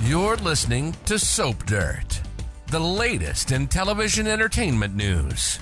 You're listening to Soap Dirt, the latest in television entertainment news.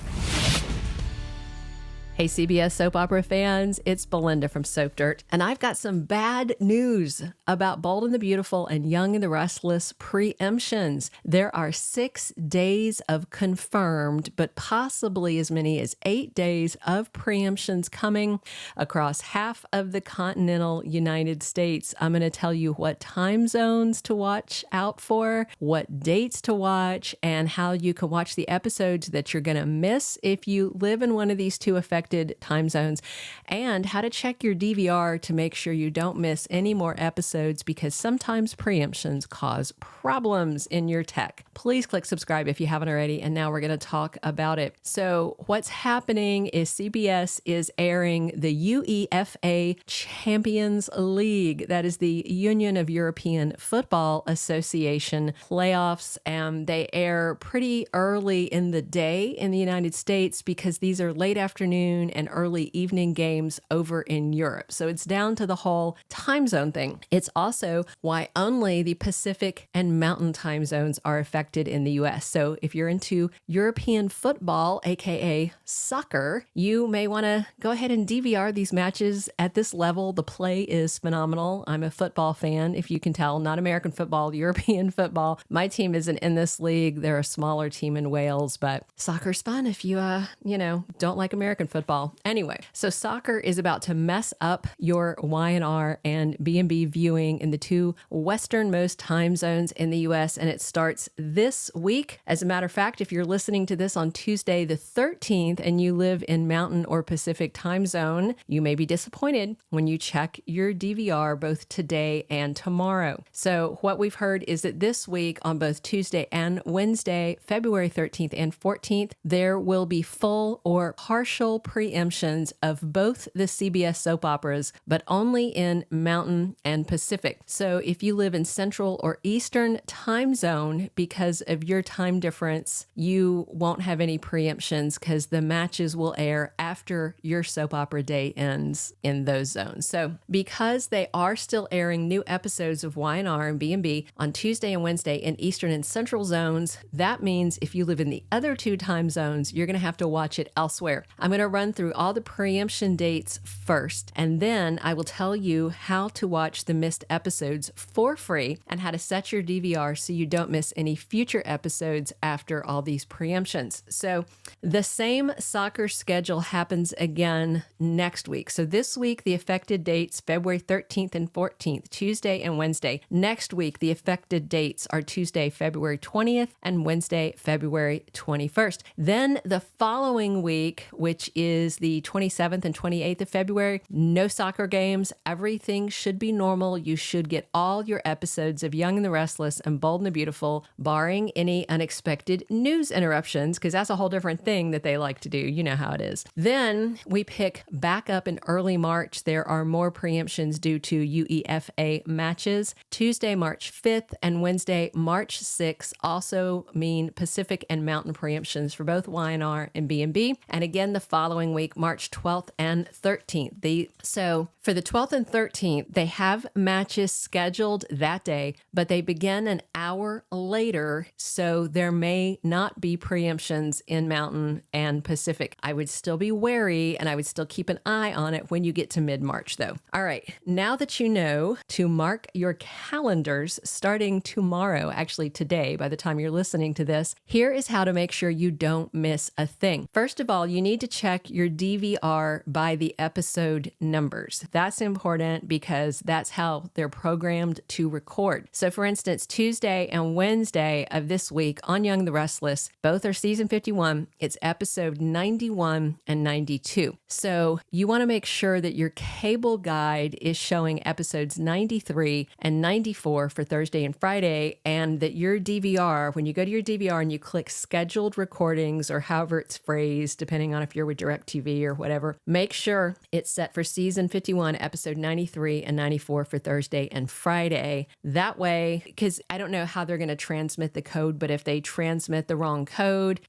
Hey, CBS soap opera fans, it's Belynda from Soap Dirt, and I've got some bad news about Bold and the Beautiful and Young and the Restless Preemptions. There are 6 days of confirmed, but possibly as many as 8 days of preemptions coming across half of the continental United States. I'm going to tell you what time zones to watch out for, what dates to watch, and how you can watch the episodes that you're going to miss if you live in one of these two affected time zones, and how to check your DVR to make sure you don't miss any more episodes, because sometimes preemptions cause problems in your tech. Please click subscribe if you haven't already, and now we're going to talk about it. So what's happening is CBS is airing the UEFA Champions League. That is the Union of European Football Association playoffs, and they air pretty early in the day in the United States because these are late afternoon and early evening games over in Europe. So it's down to the whole time zone thing. It's also why only the Pacific and Mountain time zones are affected in the US. So if you're into European football, aka soccer, you may want to go ahead and DVR these matches at this level. The play is phenomenal. I'm a football fan, if you can tell, not American football, European football. My team isn't in this league. They're a smaller team in Wales, but soccer's fun if you, don't like American football. Anyway, so soccer is about to mess up your Y&R and B&B viewing in the two westernmost time zones in the US, and it starts this week. As a matter of fact, if you're listening to this on Tuesday the 13th and you live in Mountain or Pacific time zone, you may be disappointed when you check your DVR both today and tomorrow. So what we've heard is that this week on both Tuesday and Wednesday, February 13th and 14th, there will be full or partial preemptions of both the CBS soap operas, but only in Mountain and Pacific. So if you live in Central or Eastern time zone, because of your time difference, you won't have any preemptions because the matches will air after your soap opera day ends in those zones. So because they are still airing new episodes of Y&R and B&B on Tuesday and Wednesday in Eastern and Central zones, that means if you live in the other two time zones, you're going to have to watch it elsewhere. I'm going to run through all the preemption dates first, and then I will tell you how to watch the missed episodes for free and how to set your DVR so you don't miss any future episodes after all these preemptions. So the same soccer schedule happens again next week. So this week, the affected dates, February 13th and 14th, Tuesday and Wednesday. Next week, the affected dates are Tuesday, February 20th and Wednesday, February 21st. Then the following week, which is the 27th and 28th of February, no soccer games. Everything should be normal. You should get all your episodes of Young and the Restless and Bold and the Beautiful, barring any unexpected news interruptions, because that's a whole different thing that they like to do. You know how it is. Then we pick back up in early March. There are more preemptions due to UEFA matches. Tuesday, March 5th and Wednesday, March 6th also mean Pacific and Mountain preemptions for both Y&R and B&B. And again, the following week, March 12th and 13th. So for the 12th and 13th, they have matches scheduled that day, but they begin an hour later, so there may not be preemptions in Mountain and Pacific. I would still be wary, and I would still keep an eye on it when you get to mid-March, though. All right, now that you know to mark your calendars starting tomorrow, actually today, by the time you're listening to this, here is how to make sure you don't miss a thing. First of all, you need to check your DVR by the episode numbers. That's important because that's how they're programmed to record. So for instance, Tuesday and Wednesday of this week on Young the Restless, both are season 51. It's episode 91 and 92. So you want to make sure that your cable guide is showing episodes 93 and 94 for Thursday and Friday, and that your DVR, when you go to your DVR and you click scheduled recordings, or however it's phrased, depending on if you're with DirecTV or whatever, make sure it's set for season 51 91, episode 93 and 94 for Thursday and Friday. That way, because I don't know how they're going to transmit the code, but if they transmit the wrong code,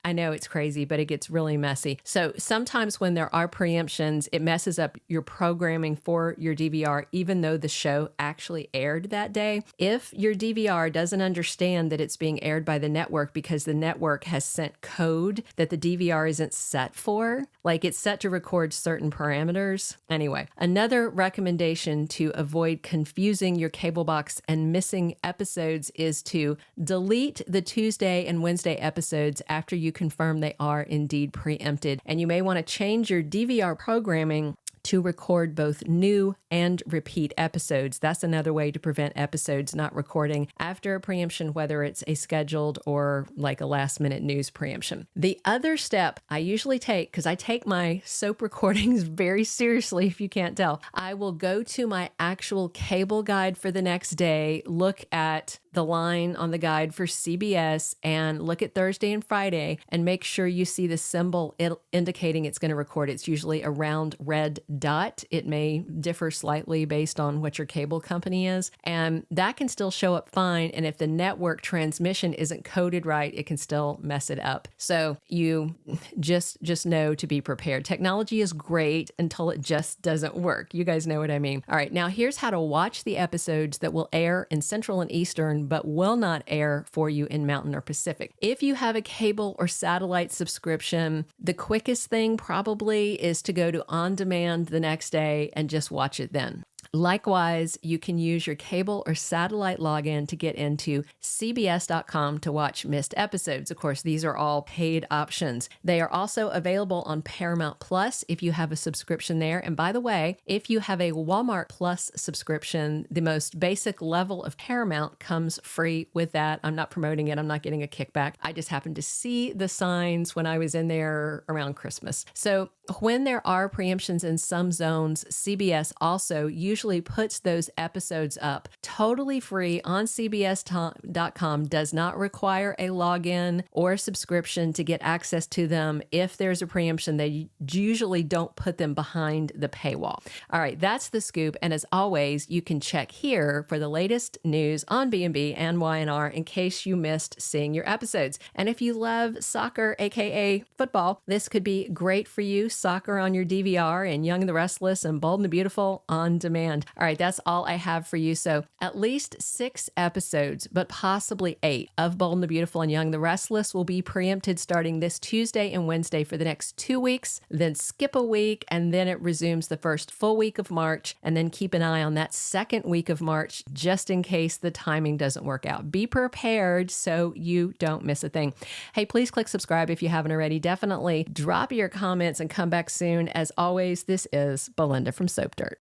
I know it's crazy, but it gets really messy. So sometimes when there are preemptions, it messes up your programming for your DVR, even though the show actually aired that day. If your DVR doesn't understand that it's being aired by the network because the network has sent code that the DVR isn't set for, like it's set to record certain parameters. Anyway, another recommendation to avoid confusing your cable box and missing episodes is to delete the Tuesday and Wednesday episodes after you confirm they are indeed preempted. And you may want to change your DVR programming to record both new and repeat episodes. That's another way to prevent episodes not recording after a preemption, whether it's a scheduled or like a last minute news preemption. The other step I usually take, because I take my soap recordings very seriously, if you can't tell, I will go to my actual cable guide for the next day, look at the line on the guide for CBS and look at Thursday and Friday and make sure you see the symbol indicating it's going to record. It's usually a round red dot. It may differ slightly based on what your cable company is, and that can still show up fine. And if the network transmission isn't coded right, it can still mess it up. So you just know to be prepared. Technology is great until it just doesn't work. You guys know what I mean. All right, now here's how to watch the episodes that will air in Central and Eastern but will not air for you in Mountain or Pacific. If you have a cable or satellite subscription, the quickest thing probably is to go to On Demand the next day and just watch it then. Likewise, you can use your cable or satellite login to get into CBS.com to watch missed episodes. Of course, these are all paid options. They are also available on Paramount Plus if you have a subscription there. And by the way, if you have a Walmart Plus subscription, the most basic level of Paramount comes free with that. I'm not promoting it. I'm not getting a kickback. I just happened to see the signs when I was in there around Christmas. So when there are preemptions in some zones, CBS also usually puts those episodes up totally free on CBS.com, does not require a login or a subscription to get access to them. If there's a preemption, they usually don't put them behind the paywall. All right, that's the scoop. And as always, you can check here for the latest news on B&B and Y&R in case you missed seeing your episodes. And if you love soccer, aka football, this could be great for you. Soccer on your DVR and Young and the Restless and Bold and the Beautiful on demand. All right, that's all I have for you. So at least 6 episodes, but possibly 8 of Bold and the Beautiful and Young and the Restless will be preempted starting this Tuesday and Wednesday for the next 2 weeks, then skip a week, and then it resumes the first full week of March, and then keep an eye on that second week of March just in case the timing doesn't work out. Be prepared so you don't miss a thing. Hey, please click subscribe if you haven't already. Definitely drop your comments and come back soon. As always, this is Belynda from Soap Dirt.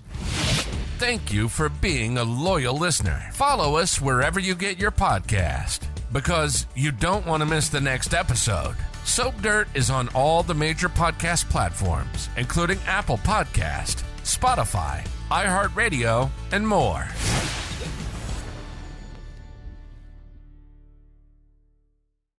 Thank you for being a loyal listener. Follow us wherever you get your podcast, because you don't want to miss the next episode. Soap Dirt is on all the major podcast platforms, including Apple Podcast, Spotify, iHeartRadio, and more.